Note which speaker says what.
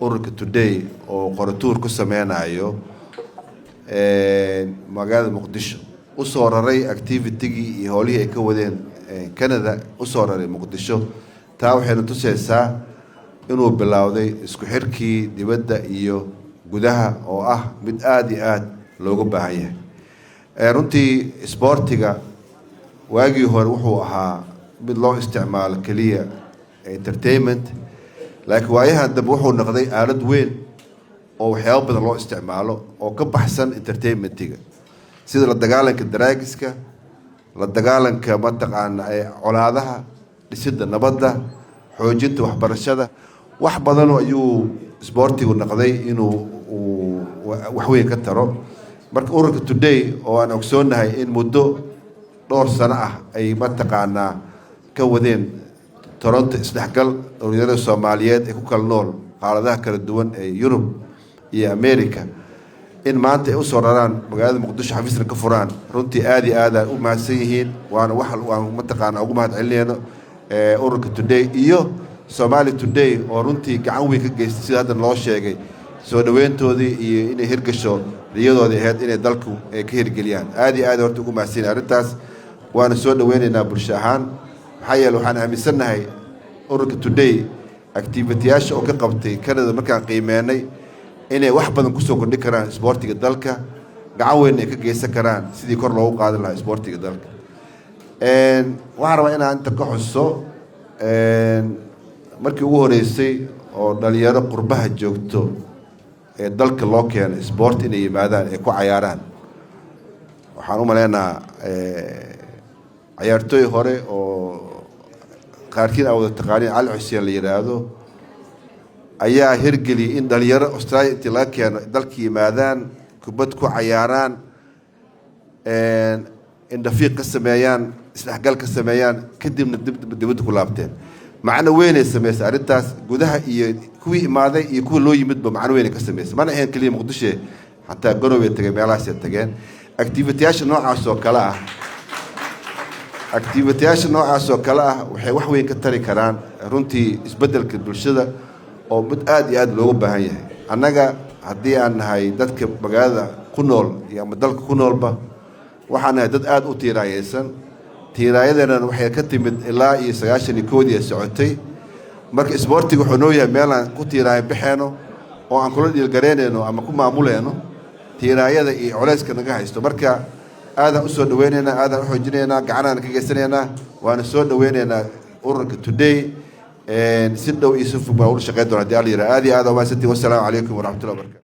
Speaker 1: ururka Today oo qoratuur ku sameynayo magaalada Muqdisho u soo raray activity-gii iyo howlihii ay ka wadeen Canada u soo raray Muqdisho taa waxay tusaysaa inuu bilowday isku xirkii dibadda iyo gudaha oo ah mid aad iyo aad looga baahan yahay runtii sportiga waagii hore wuxuu ahaa mid loo isticmaalo kaliya entertainment laakiin waayahan dambe wuxuu noqday aalad weyn oo waxyaabo badan loo isticmaalo oo ka baxsan entertainmentiga sida la dagaalanka daraagiska la dagaalanka mataqaana colaadaha dhisidda nabadda xoojinta waxbarashada wax badan ayuu sportigu noqday inuu wax weyn ka taro marka ururka Today oo aan ogsoonahay in muddo dhowr sano ah ay mataqaana ka wadeen Toronto isdhexgal dhalinyarada Soomaaliyeed ee ku kala nool qaaradaha kala duwan ee Yurub iyo America in maanta ay u soo raraan magaalada Muqdisho xafiisna ka furaan runtii aad iyo aad u mahadsan yihiin waana wax aan mataqaana ugu mahad celinayno ururka Today iyo Somali Today oo runtii gacan weyn ka geystay sida hadda loo sheegay soo dhaweyntoodii iyo inay hirgasho riyadoodii ahayd inay dalku ka hirgeliyaan aad iyo aad horta ugu mahadsan arrintaas waana soo dhaweynaynaa bulsho ahaan maxaa yeelay waxaan aaminsanahay ururka Today activity-yaasha oo ka qabtay Canada markaan qiimeynay inay wax badan ku soo kordhin karaan sportiga dalka gacan weyn ay ka geysan karaan sidii kor loogu qaadan lahaa sportiga dalka waxaan rabaa inaan inta ka xuso markii ugu horeysay oo dhalinyaro qurbaha joogto ee dalka loo keenay sport inay yimaadaan ee ku cayaaraan waxaan u maleynayaa ciyaartooy hore oo qaarkiin wada taqaaniin Cali Xuseen la yiraahdo ayaa hirgeliyay in dhalinyaro Australia intii laga keeno dalka yimaadaan kubad ku cayaaraan in dafiiq ka sameeyaan isdhexgal ka sameeyaan kadibna dibadda ku laabteen macna weyn ay sameysay arrintaas gudaha iyo kuwii imaaday iyo kuwa loo yimidba macna weyn ka sameysay mana ahayn kaliya Muqdisho hatta Garowe tagay meelahaas ay tageen activity-yaasha noocaas oo kale ah waxay wax weyn ka tari karaan runtii isbeddelka bulshada oo mid aad iyo aad looga baahan yahay annaga haddii aan nahay dadka magaalada ku nool iyo ama dalka ku noolba waxaan nahay dad aad u tiiraayeysan tiiraayadeena waxay ka timid ilaa iyo 91 ee socotay marka sportiga wuxuu noo yahay meel aan ku tiiraayo bixeeno oo aan kula dhiilgareynayno ama ku maamuleeno tiiraayada iyo culayska naga haysto marka aadaan u soo dhaweynaynaa aadaan u xoojinaynaa gacanaan ka geysanaynaa waana soo dhaweynaynaa ururka Today si dhow iyo si fog baan ula shaqeyn doonaa haddii alla yidhaahdo aad iyo aad u mahadsantihiin wassalaamu calaykum waraxmatullahi wabarakatu